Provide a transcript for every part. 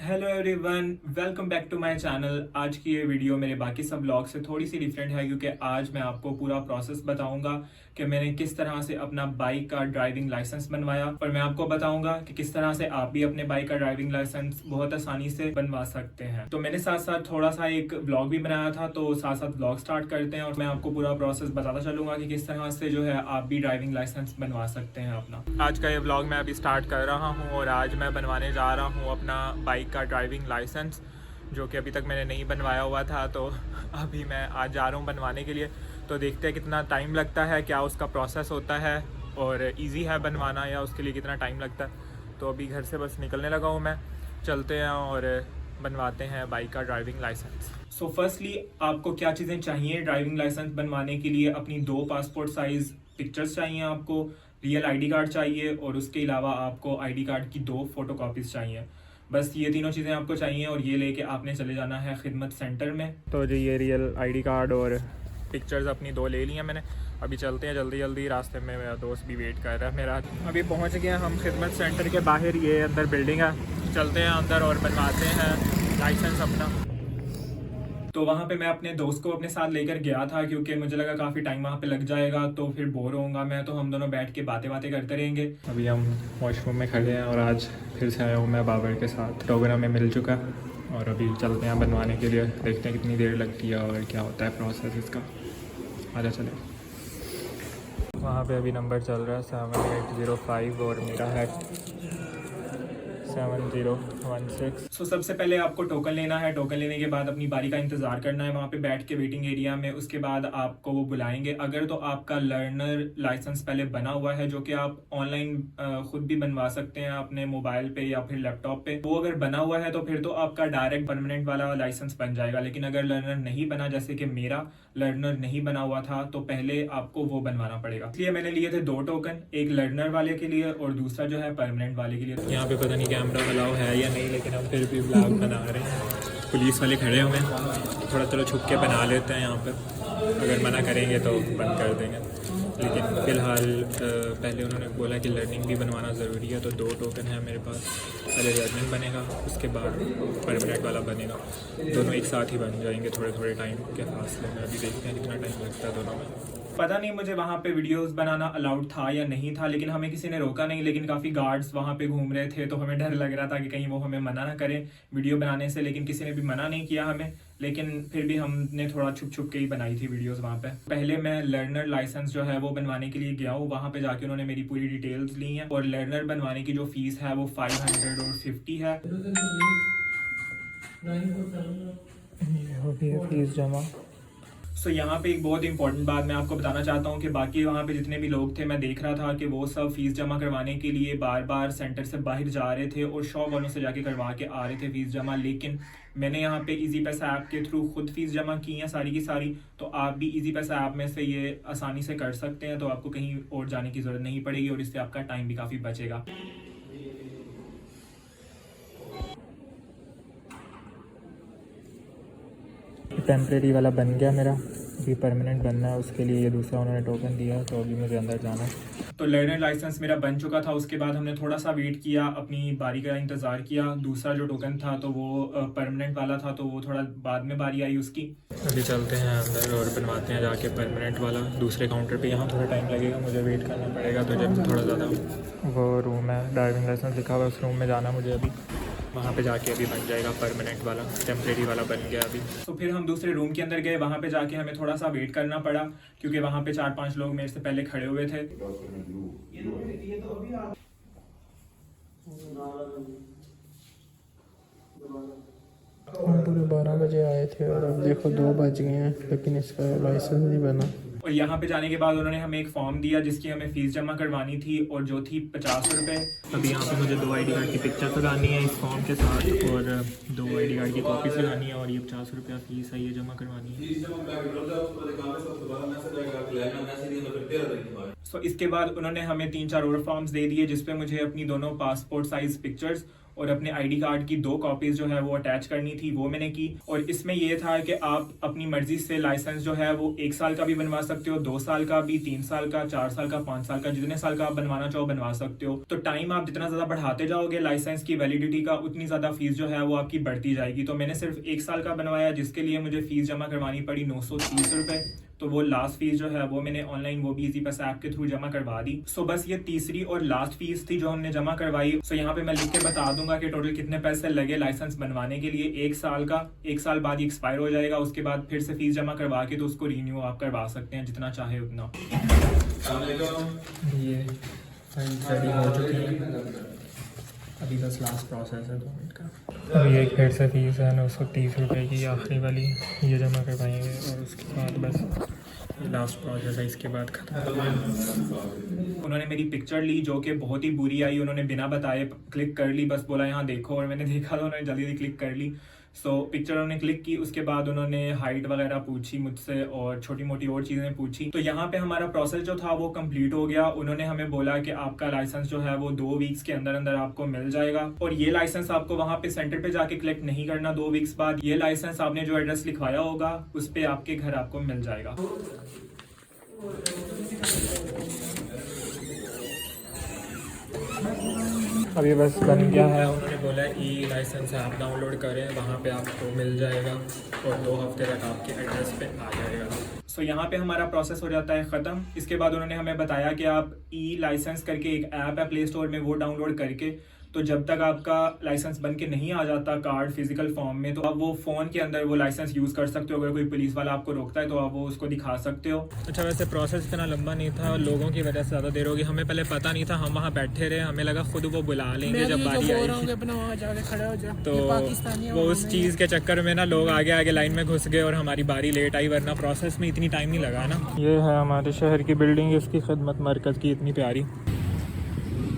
Hello everyone, welcome back to my channel. आज की ये वीडियो मेरे बाकी सब व्लॉग से थोड़ी सी डिफरेंट है क्योंकि आज मैं आपको पूरा प्रोसेस बताऊंगा कि मैंने किस तरह से अपना बाइक का ड्राइविंग लाइसेंस बनवाया और मैं आपको बताऊंगा कि किस तरह से आप भी अपने बाइक का ड्राइविंग लाइसेंस बहुत आसानी से बनवा सकते हैं। तो मैंने साथ साथ थोड़ा सा एक व्लॉग भी बनाया था, तो साथ साथ व्लॉग स्टार्ट करते हैं और मैं आपको पूरा प्रोसेस बताता चलूंगा कि किस तरह से जो है आप भी ड्राइविंग लाइसेंस बनवा सकते हैं अपना। आज का ये व्लॉग मैं अभी स्टार्ट कर रहा हूँ और आज मैं बनवाने जा रहा हूँ अपना बाइक का ड्राइविंग लाइसेंस, जो कि अभी तक मैंने नहीं बनवाया हुआ था। तो अभी मैं आज जा रहा हूँ बनवाने के लिए। तो देखते हैं कितना टाइम लगता है, क्या उसका प्रोसेस होता है और इजी है बनवाना या उसके लिए कितना टाइम लगता है। तो अभी घर से बस निकलने लगा हूँ मैं, चलते हैं और बनवाते हैं बाइक का ड्राइविंग लाइसेंस। सो फर्स्टली आपको क्या चीज़ें चाहिए ड्राइविंग लाइसेंस बनवाने के लिए? अपनी 2 पासपोर्ट साइज़ पिक्चर्स चाहिए आपको, रियल आईडी कार्ड चाहिए और उसके अलावा आपको आईडी कार्ड की 2 फोटोकॉपीज़ चाहिए। बस ये तीनों चीज़ें आपको चाहिए और ये लेके आपने चले जाना है खिदमत सेंटर में। तो जी ये रियल आईडी कार्ड और पिक्चर्स अपनी 2 ले ली हैं मैंने। अभी चलते हैं जल्दी जल्दी, रास्ते में मेरा दोस्त भी वेट कर रहा है मेरा। अभी पहुंच गए हम खिदमत सेंटर के बाहर, ये अंदर बिल्डिंग है। चलते हैं अंदर और बनवाते हैं लाइसेंस अपना। तो वहाँ पे मैं अपने दोस्त को अपने साथ लेकर गया था क्योंकि मुझे लगा काफ़ी टाइम वहाँ पे लग जाएगा तो फिर बोर होऊंगा मैं, तो हम दोनों बैठ के बातें बातें करते रहेंगे। अभी हम वॉशरूम में खड़े हैं और आज फिर से आया हूँ मैं बाबर के साथ। टोकन हमें मिल चुका और अभी चलते हैं बनवाने के लिए, देखते हैं कितनी देर लगती है और क्या होता है प्रोसेस इसका। आजा चले। वहाँ पे अभी नंबर चल रहा है 7805 और मेरा है 7016। सो सबसे पहले आपको टोकन लेना है। टोकन लेने के बाद अपनी बारी का इंतज़ार करना है वहाँ पे बैठ के वेटिंग एरिया में। उसके बाद आपको वो बुलाएंगे। अगर तो आपका लर्नर लाइसेंस पहले बना हुआ है, जो कि आप ऑनलाइन खुद भी बनवा सकते हैं अपने मोबाइल पे या फिर लैपटॉप पे, वो अगर बना हुआ है तो फिर तो आपका डायरेक्ट परमानेंट वाला लाइसेंस बन जाएगा। लेकिन अगर लर्नर नहीं बना, जैसे कि मेरा लर्नर नहीं बना हुआ था, तो पहले आपको वो बनवाना पड़ेगा। इसलिए मैंने लिए थे 2 टोकन, एक लर्नर वाले के लिए और दूसरा जो है परमानेंट वाले के लिए। यहाँ पे पता नहीं कैमरा अलाउ है या नहीं, लेकिन हम फिर भी ब्लॉग बना रहे हैं। पुलिस वाले खड़े हुए हैं, थोड़ा चलो छुप के बना लेते हैं यहाँ पे। अगर मना करेंगे तो बंद कर देंगे, लेकिन फ़िलहाल पहले उन्होंने बोला कि लर्निंग भी बनवाना ज़रूरी है। तो 2 टोकन है मेरे पास, पहले लर्निंग बनेगा उसके बाद परमानेंट वाला बनेगा। दोनों एक साथ ही बन जाएंगे थोड़े थोड़े टाइम के फासले में। अभी देखते हैं कितना टाइम लगता है दोनों में। पता नहीं मुझे वहाँ पे वीडियोस बनाना अलाउड था या नहीं था, लेकिन हमें किसी ने रोका नहीं। लेकिन काफ़ी गार्ड्स वहाँ पे घूम रहे थे तो हमें डर लग रहा था कि कहीं वो हमें मना ना करें वीडियो बनाने से, लेकिन किसी ने भी मना नहीं किया हमें। लेकिन फिर भी हमने थोड़ा छुप छुप के ही बनाई थी वीडियोस वहाँ पे। पहले मैं लर्नर लाइसेंस जो है वो बनवाने के लिए गया हूँ। वहाँ पे जाके उन्होंने मेरी पूरी डिटेल्स ली हैं और लर्नर बनवाने की जो फीस है वो 550 है। फीस जमा। सो यहाँ पे एक बहुत इंपॉर्टेंट बात मैं आपको बताना चाहता हूँ कि बाकी वहाँ पे जितने भी लोग थे, मैं देख रहा था कि वो सब फीस जमा करवाने के लिए बार बार सेंटर से बाहर जा रहे थे और शॉप वालों से जाके करवा के आ रहे थे फीस जमा। लेकिन मैंने यहाँ पे इजी पैसा ऐप के थ्रू खुद फीस जमा की है सारी की सारी। तो आप भी इजी पैसा ऐप में से ये आसानी से कर सकते हैं, तो आपको कहीं और जाने की ज़रूरत नहीं पड़ेगी और इससे आपका टाइम भी काफ़ी बचेगा। टेम्परेरी वाला बन गया मेरा, अभी परमानेंट बनना है, उसके लिए ये दूसरा उन्होंने टोकन दिया, तो अभी मुझे अंदर जाना है। तो लर्नर लाइसेंस मेरा बन चुका था। उसके बाद हमने थोड़ा सा वेट किया, अपनी बारी का इंतज़ार किया। दूसरा जो टोकन था तो वो परमानेंट वाला था, तो वो थोड़ा बाद में बारी आई उसकी। अभी चलते हैं अंदर और बनवाते हैं जाके परमानेंट वाला दूसरे काउंटर पे। यहाँ थोड़ा टाइम लगेगा, मुझे वेट करना पड़ेगा। तो जब थोड़ा ज़्यादा वो रूम है, ड्राइविंग लाइसेंस लिखा हुआ है, उस रूम में जाना मुझे अभी। वहाँ पे जाके अभी बन जाएगा परमानेंट वाला, टेम्परेरी वाला बन गया अभी। तो फिर हम दूसरे रूम के अंदर गए। वहाँ पे जाके हमें थोड़ा सा वेट करना पड़ा क्योंकि वहाँ पे 4-5 लोग मेरे से पहले खड़े हुए थे। हम पूरे 12 बजे आए थे और अब देखो 2 बज गए हैं, लेकिन इसका लाइसेंस नहीं बना। और यहाँ पे जाने के बाद उन्होंने हमें एक फॉर्म दिया जिसकी हमें फ़ीस जमा करवानी थी और जो थी 50 रुपये। अभी यहाँ पे मुझे 2 आईडी कार्ड की पिक्चर लगानी है इस फॉर्म के साथ और 2 आईडी कार्ड की कॉपी लगानी है और ये 50 रुपया फ़ीस है, ये जमा करवानी है। तो इसके बाद उन्होंने हमें 3-4 और फॉर्म्स दे दिए जिसपे मुझे अपनी दोनों पासपोर्ट साइज़ पिक्चर्स और अपने आईडी कार्ड की 2 कॉपीज जो है वो अटैच करनी थी, वो मैंने की। और इसमें ये था कि आप अपनी मर्जी से लाइसेंस जो है वो 1 साल का भी बनवा सकते हो, 2 साल का भी, 3 साल का, 4 साल का, 5 साल का, जितने साल का आप बनवाना चाहो बनवा सकते हो। तो टाइम आप जितना ज्यादा बढ़ाते जाओगे लाइसेंस की वैलिडिटी का, उतनी ज्यादा फीस जो है वो आपकी बढ़ती जाएगी। तो मैंने सिर्फ 1 साल का बनवाया, जिसके लिए मुझे फीस जमा करवानी पड़ी 930 रुपए। तो वो लास्ट फीस जो है वो मैंने ऑनलाइन वो भी इजी पैसा ऐप के थ्रू जमा करवा दी। सो बस ये तीसरी और लास्ट फीस थी जो हमने जमा करवाई। सो यहाँ पे मैं लिख के बता दूंगा कि टोटल कितने पैसे लगे लाइसेंस बनवाने के लिए। 1 साल का, 1 साल बाद ये एक्सपायर हो जाएगा, उसके बाद फिर से फीस जमा करवा के तो उसको रीन्यू आप करवा सकते हैं जितना चाहे उतना। ये रेडी हो चुकी है, अभी बस लास्ट प्रोसेस है 2 मिनट का। अभी एक फिर से फीस है 930 रुपये की आखिरी वाली, ये जमा करवाएंगे और उसके बाद बस लास्ट प्रोसेस है, इसके बाद खत्म। उन्होंने मेरी पिक्चर ली जो कि बहुत ही बुरी आई, उन्होंने बिना बताए क्लिक कर ली, बस बोला यहाँ देखो, और मैंने देखा तो उन्होंने जल्दी जल्दी क्लिक कर ली। सो पिक्चर उन्होंने क्लिक की, उसके बाद उन्होंने हाइट वगैरह पूछी मुझसे और छोटी मोटी और चीज़ें पूछी। तो यहाँ पे हमारा प्रोसेस जो था वो कंप्लीट हो गया। उन्होंने हमें बोला कि आपका लाइसेंस जो है वो 2 वीक्स के अंदर अंदर आपको मिल जाएगा, और ये लाइसेंस आपको वहाँ पे सेंटर पे जाके कलेक्ट नहीं करना 2 वीक्स बाद। ये लाइसेंस आपने जो एड्रेस लिखवाया होगा उस पर आपके घर आपको मिल जाएगा। अभी बस बन गया है, उन्होंने बोला ई लाइसेंस आप डाउनलोड करें, वहाँ पे आपको मिल जाएगा और 2 हफ्ते तक आपके एड्रेस पे आ जाएगा। सो यहाँ पे हमारा प्रोसेस हो जाता है ख़त्म। इसके बाद उन्होंने हमें बताया कि आप ई लाइसेंस करके एक ऐप है प्ले स्टोर में, वो डाउनलोड करके, तो जब तक आपका लाइसेंस बन के नहीं आ जाता कार्ड फिजिकल फॉर्म में, तो आप वो फ़ोन के अंदर वो लाइसेंस यूज़ कर सकते हो। अगर कोई पुलिस वाला आपको रोकता है तो आप वो उसको दिखा सकते हो। अच्छा, वैसे प्रोसेस इतना लंबा नहीं था, लोगों की वजह से ज़्यादा देर होगी, हमें पहले पता नहीं था, हम वहाँ बैठे रहे, हमें लगा खुद वो बुला लेंगे जब बारी आएगी, तो वो उस चीज़ के चक्कर में ना लोग आगे आगे लाइन में घुस गए और हमारी बारी लेट आई, वरना प्रोसेस में इतनी टाइम नहीं लगा ना। ये है हमारे शहर की बिल्डिंग, इसकी खिदमत मरकज़ की, इतनी प्यारी।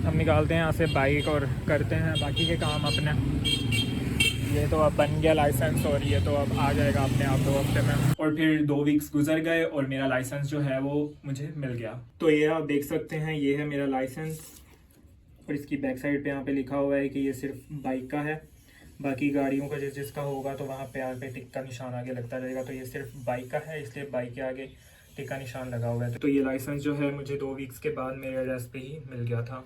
हम निकालते हैं यहाँ से बाइक और करते हैं बाकी के काम अपने। ये तो अब बन गया लाइसेंस और ये तो अब आ जाएगा अपने आप 2 हफ्ते में। और फिर 2 वीक्स गुजर गए और मेरा लाइसेंस जो है वो मुझे मिल गया। तो ये आप देख सकते हैं, ये है मेरा लाइसेंस, और इसकी बैक साइड पे यहाँ पे लिखा हुआ है कि ये सिर्फ बाइक का है, बाकी गाड़ियों का जिसका होगा तो वहाँ पे आगे टिक का निशान आगे लगता रहेगा। तो ये सिर्फ बाइक का है, इसलिए बाइक के आगे टिक का निशान लगा हुआ है। तो ये लाइसेंस जो है मुझे 2 वीक्स के बाद मेरे एड्रेस पे ही मिल गया था।